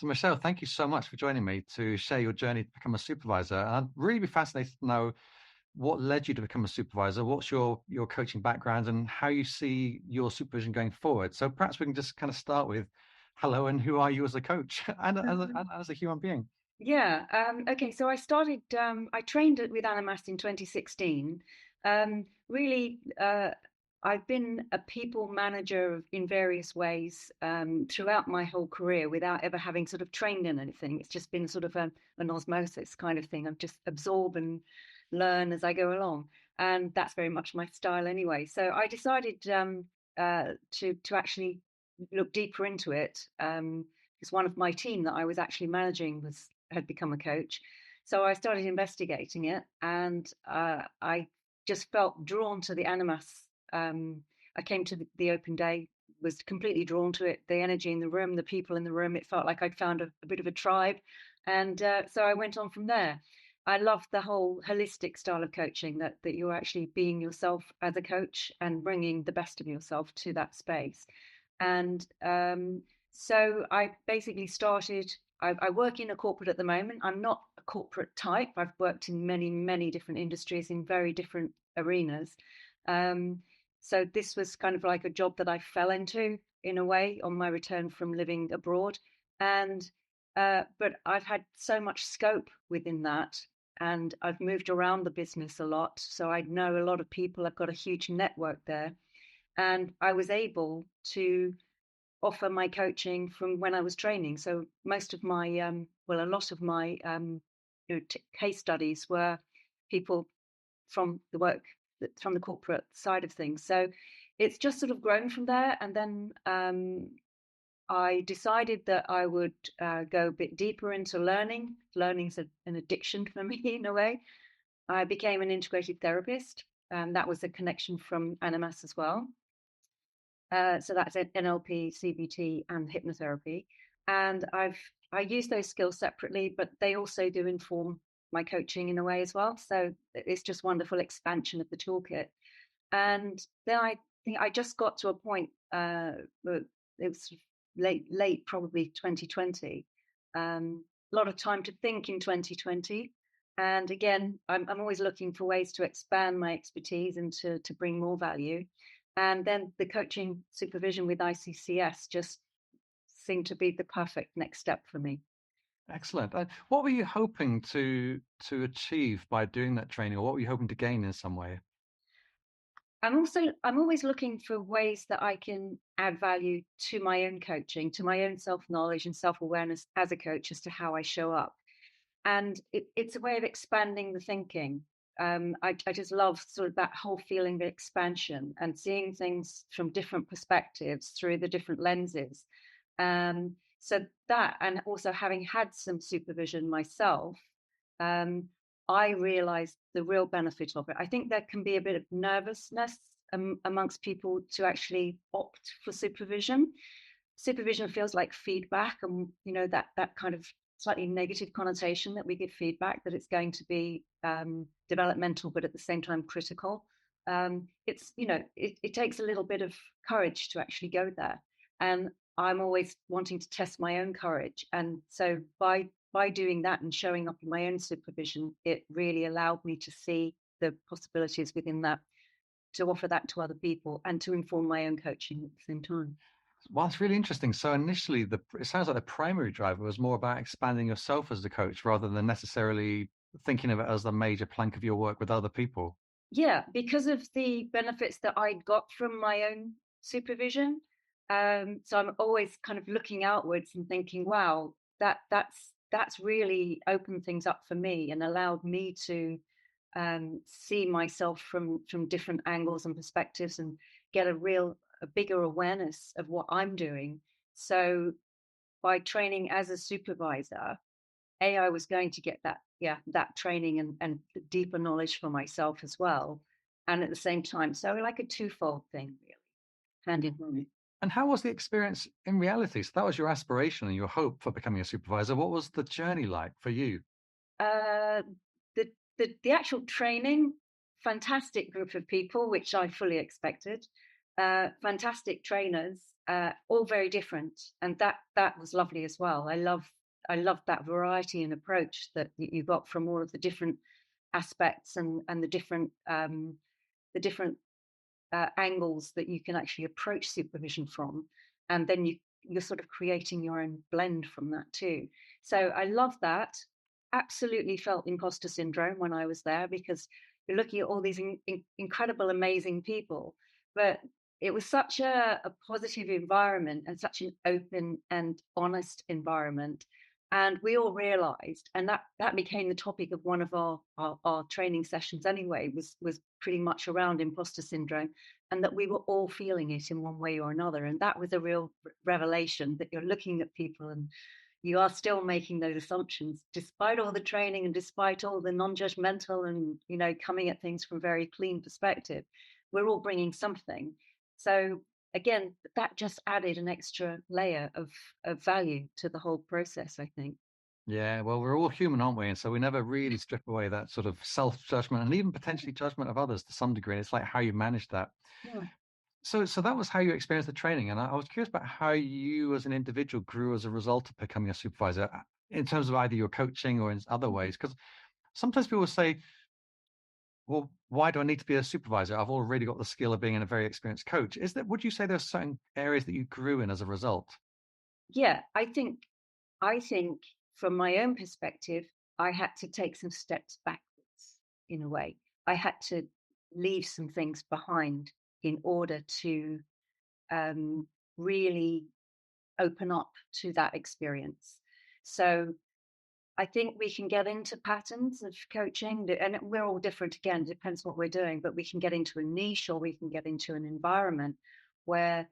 So, Michelle, thank you so much for joining me to share your journey to become a supervisor. And I'd really be fascinated to know what led you to become a supervisor, what's your coaching background, and how you see your supervision going forward. So perhaps we can just kind of start with, hello, and who are you as a coach and as a human being? Yeah. Okay. So I trained with Animas in 2016. Really, I've been a people manager in various ways throughout my whole career without ever having sort of trained in anything. It's just been sort of an osmosis kind of thing. I've just absorb and learn as I go along. And that's very much my style anyway. So I decided to actually look deeper into it. Because one of my team that I was actually managing had become a coach. So I started investigating it, and I just felt drawn to the Animas. I came to the open day, was completely drawn to it. The energy in the room, the people in the room. It felt like I'd found a bit of a tribe, and so I went on from there. I love the whole holistic style of coaching that you're actually being yourself as a coach and bringing the best of yourself to that space. And so I basically started. I work in a corporate at the moment. I'm not a corporate type. I've worked in many, many different industries in very different arenas. Um, so this was kind of like a job that I fell into in a way on my return from living abroad. And but I've had so much scope within that, and I've moved around the business a lot. So I know a lot of people. I've got a huge network there, and I was able to offer my coaching from when I was training. So most of my, a lot of my case studies were people from the work, from the corporate side of things. So it's just sort of grown from there. And then I decided that I would go a bit deeper into learning. Learning's an addiction for me in a way. I became an integrated therapist, and that was a connection from Animas as well. So that's NLP, CBT, and hypnotherapy. And I use those skills separately, but they also do inform my coaching in a way as well. So it's just wonderful expansion of the toolkit. And then I think I just got to a point. It was late, probably 2020. A lot of time to think in 2020. And again, I'm always looking for ways to expand my expertise and to bring more value. And then the coaching supervision with ICCS just seemed to be the perfect next step for me. Excellent. What were you hoping to achieve by doing that training, or what were you hoping to gain in some way? I'm always looking for ways that I can add value to my own coaching, to my own self-knowledge and self-awareness as a coach as to how I show up. And it's a way of expanding the thinking. I just love sort of that whole feeling of expansion and seeing things from different perspectives through the different lenses. So that, and also having had some supervision myself, um, I realized the real benefit of it. I think there can be a bit of nervousness amongst people to actually opt for supervision. Supervision feels like feedback, and that kind of slightly negative connotation that we give feedback, that it's going to be developmental, but at the same time critical. It takes a little bit of courage to actually go there, and I'm always wanting to test my own courage. And so by doing that and showing up in my own supervision, it really allowed me to see the possibilities within that, to offer that to other people and to inform my own coaching at the same time. Well, it's really interesting. So initially, it sounds like the primary driver was more about expanding yourself as the coach rather than necessarily thinking of it as the major plank of your work with other people. Yeah, because of the benefits that I got from my own supervision. So I'm always kind of looking outwards and thinking, wow, that's really opened things up for me and allowed me to see myself from different angles and perspectives and get a bigger awareness of what I'm doing. So by training as a supervisor, I was going to get that training and deeper knowledge for myself as well, and at the same time, so like a twofold thing, really, hand in hand. And how was the experience in reality? So that was your aspiration and your hope for becoming a supervisor. What was the journey like for you? Uh, the actual training, fantastic group of people, which I fully expected. fantastic trainers, all very different, and that was lovely as well. I love that variety and approach that you got from all of the different aspects and the different angles that you can actually approach supervision from, and then you're sort of creating your own blend from that too. So I love that. Absolutely felt imposter syndrome when I was there, because you're looking at all these incredible, amazing people, but it was such a positive environment and such an open and honest environment. And we all realized, and that became the topic of one of our training sessions anyway, was pretty much around imposter syndrome, and that we were all feeling it in one way or another. And that was a real revelation, that you're looking at people and you are still making those assumptions, despite all the training and despite all the non-judgmental and, coming at things from a very clean perspective. We're all bringing something. So again, that just added an extra layer of value to the whole process, I think. Yeah, well, we're all human, aren't we? And so we never really strip away that sort of self-judgment and even potentially judgment of others to some degree. It's like how you manage that. Yeah. So that was how you experienced the training, and I was curious about how you, as an individual, grew as a result of becoming a supervisor, in terms of either your coaching or in other ways. Because sometimes people say, "Well, why do I need to be a supervisor? I've already got the skill of being a very experienced coach." Is that? Would you say there's certain areas that you grew in as a result? Yeah, I think from my own perspective, I had to take some steps backwards in a way. I had to leave some things behind in order to really open up to that experience. So I think we can get into patterns of coaching, and we're all different again, it depends what we're doing, but we can get into a niche or we can get into an environment where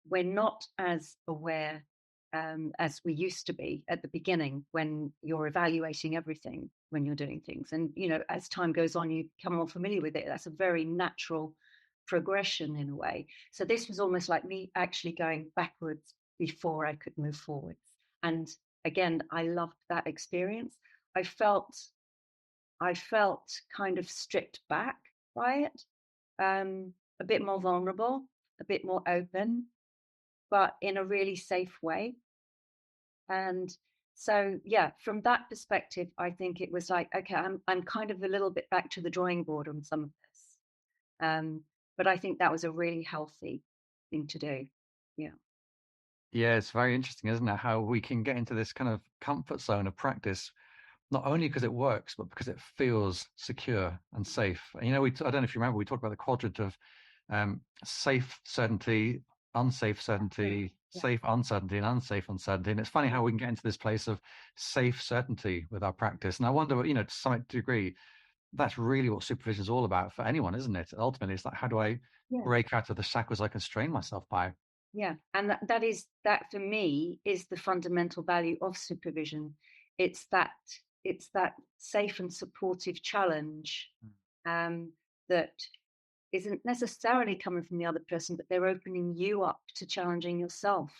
we're not as aware as we used to be at the beginning, when you're evaluating everything when you're doing things. And, as time goes on, you become more familiar with it. That's a very natural progression in a way. So this was almost like me actually going backwards before I could move forwards. And again, I loved that experience. I felt I felt kind of stripped back by it, a bit more vulnerable, a bit more open, but in a really safe way. And so, yeah, from that perspective, I think it was like, okay, I'm kind of a little bit back to the drawing board on some of this. But I think that was a really healthy thing to do. Yeah. Yeah, it's very interesting, isn't it? How we can get into this kind of comfort zone of practice, not only because it works, but because it feels secure and safe. And, I don't know if you remember, we talked about the quadrant of safe certainty, unsafe Yeah. certainty, Yeah. safe uncertainty, and unsafe uncertainty. And it's funny Yeah. how we can get into this place of safe certainty with our practice. And I wonder, to some degree, that's really what supervision is all about for anyone, isn't it? Ultimately, it's like, how do I Yeah. break out of the shackles I constrain myself by? Yeah. And that for me is the fundamental value of supervision. It's that it's that safe and supportive challenge, um, that isn't necessarily coming from the other person, but they're opening you up to challenging yourself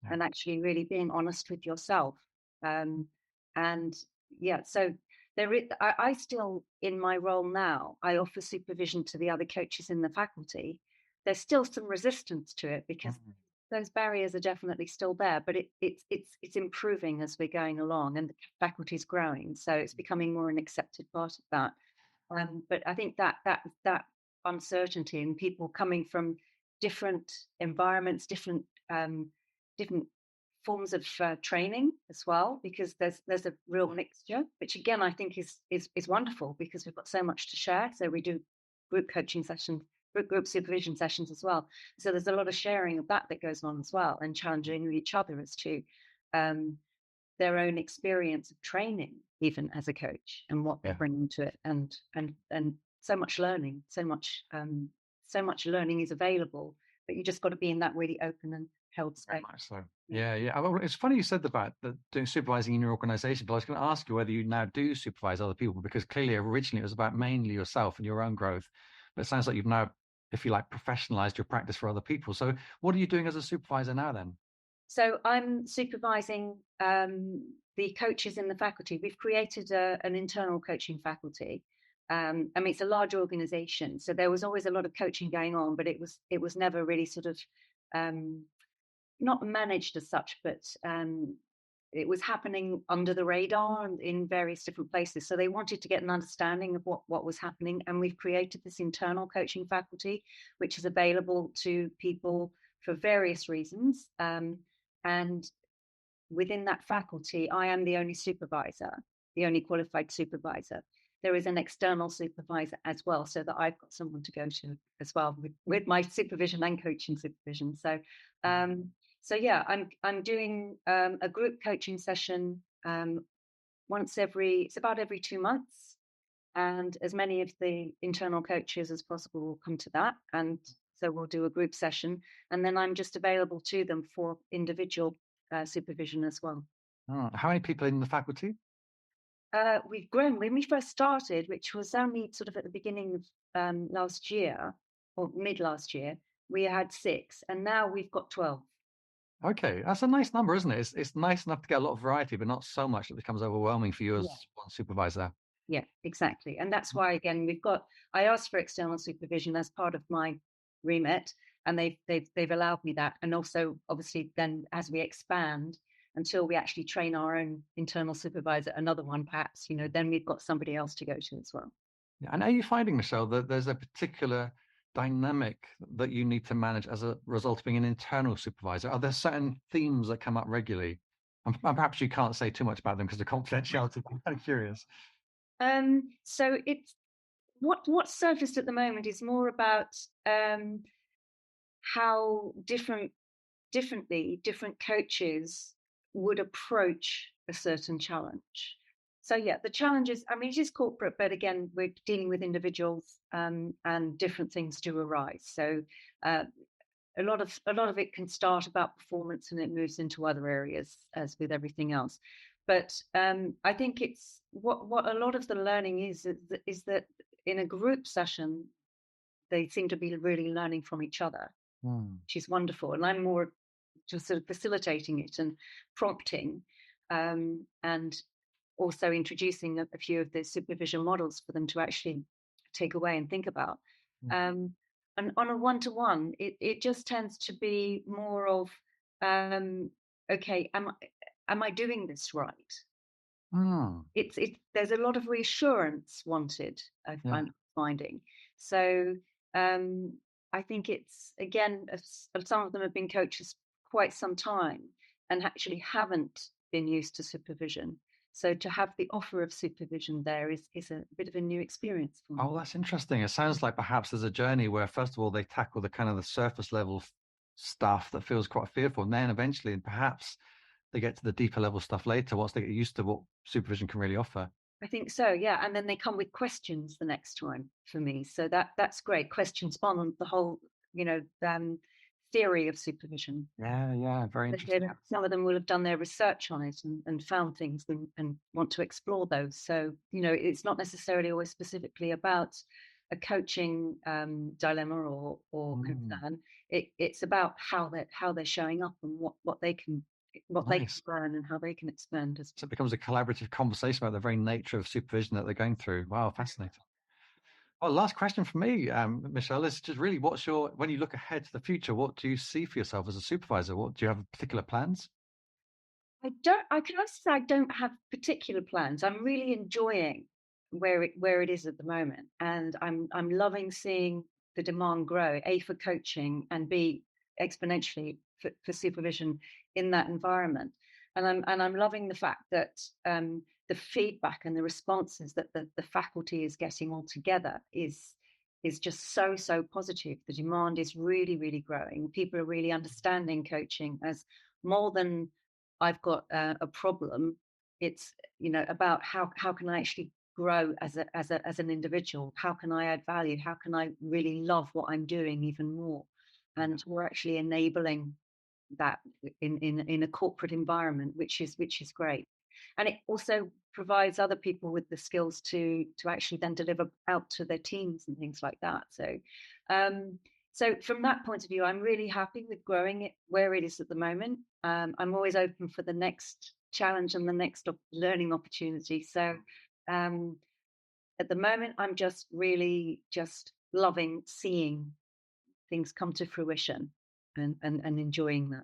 Yeah. and actually really being honest with yourself. Um, and yeah, so I still, in my role now, I offer supervision to the other coaches in the faculty. There's still some resistance to it because Mm. those barriers are definitely still there, but it's improving as we're going along, and the faculty is growing, so it's becoming more an accepted part of that. But I think that uncertainty and people coming from different environments, um, different forms of training as well, because there's a real mixture, which again I think is wonderful, because we've got so much to share. So we do group coaching sessions, group supervision sessions as well. So there's a lot of sharing of that goes on as well, and challenging each other as to um, their own experience of training, even as a coach, and what they're Yeah. bringing to it, and so much learning, so much learning is available, but you just got to be in that really open and held Very space. much so. Yeah. Yeah, yeah. Well, it's funny you said about doing supervising in your organization, but I was going to ask you whether you now do supervise other people, because clearly originally it was about mainly yourself and your own growth. But it sounds like you've now, if you like, professionalized your practice for other people. So what are you doing as a supervisor now then? So I'm supervising the coaches in the faculty. We've created an internal coaching faculty, I mean, it's a large organization, so there was always a lot of coaching going on, but it was never really sort of um, not managed as such, but it was happening under the radar and in various different places. So they wanted to get an understanding of what was happening, and we've created this internal coaching faculty, which is available to people for various reasons. And within that faculty, I am the only supervisor, the only qualified supervisor. There is an external supervisor as well, so that I've got someone to go to as well with my supervision and coaching supervision. So yeah, I'm doing a group coaching session it's about every 2 months, and as many of the internal coaches as possible will come to that, and so we'll do a group session, and then I'm just available to them for individual supervision as well. Oh, how many people in the faculty? We've grown. When we first started, which was only sort of at the beginning of last year or mid last year, we had 6, and now we've got 12. Okay, that's a nice number, isn't it? It's nice enough to get a lot of variety, but not so much that it becomes overwhelming for you as Yeah. one supervisor. Yeah, exactly. And that's why, again, I asked for external supervision as part of my remit, and they've allowed me that. And also, obviously, then as we expand until we actually train our own internal supervisor, another one perhaps, then we've got somebody else to go to as well. Yeah. And are you finding, Michelle, that there's a particular dynamic that you need to manage as a result of being an internal supervisor? Are there certain themes that come up regularly? And perhaps you can't say too much about them because of confidentiality. I'm kind of curious. So it's what's surfaced at the moment is more about how differently different coaches would approach a certain challenge. So yeah, the challenges, I mean, it is corporate, but again, we're dealing with individuals, and different things do arise. So uh, a lot of it can start about performance and it moves into other areas, as with everything else. But I think it's what a lot of the learning is that in a group session, they seem to be really learning from each other, Hmm. which is wonderful. And I'm more just sort of facilitating it and prompting, and also introducing a few of the supervision models for them to actually take away and think about. Hmm. And on a one-to-one, it just tends to be more of, okay, am I doing this right? Hmm. There's a lot of reassurance wanted, Yeah. I'm finding. So um, I think it's again, some of them have been coaches quite some time and actually haven't been used to supervision. So to have the offer of supervision there is a bit of a new experience for me. Oh, that's interesting. It sounds like perhaps there's a journey where, first of all, they tackle the kind of the surface level stuff that feels quite fearful, and then eventually, perhaps they get to the deeper level stuff later once they get used to what supervision can really offer. I think so, yeah. And then they come with questions the next time for me. So that's great. Questions on the whole, you know, theory of supervision. Yeah, yeah, very interesting. Some of them will have done their research on it and found things and want to explore those. So, it's not necessarily always specifically about a coaching dilemma or Mm, concern. It's about how they're showing up and what they can nice. learn and how they can expand as So it becomes a collaborative conversation about the very nature of supervision that they're going through. Wow, fascinating. Well, last question for me, Michelle, is just really when you look ahead to the future, what do you see for yourself as a supervisor? What do you have particular plans? I can honestly say I don't have particular plans. I'm really enjoying where it is at the moment, and I'm loving seeing the demand grow. A, for coaching, and B, exponentially for supervision in that environment. And I'm loving the fact that the feedback and the responses that the faculty is getting all together is just so positive. The demand is really really growing. People are really understanding coaching as more than I've got a problem. It's about how can I actually grow as an individual? How can I add value? How can I really love what I'm doing even more? And we're actually enabling that in a corporate environment, which is great. And it also provides other people with the skills to actually then deliver out to their teams and things like that. Um, so from that point of view, I'm really happy with growing it where it is at the moment. I'm always open for the next challenge and the next learning opportunity. So um, at the moment, I'm just really just loving seeing things come to fruition and enjoying that.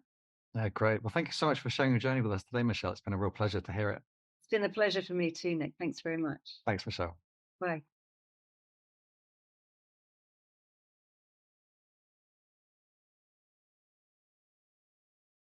Yeah, great. Well, thank you so much for sharing your journey with us today, Michelle. It's been a real pleasure to hear it. It's been a pleasure for me too, Nick. Thanks very much. Thanks, Michelle. Bye.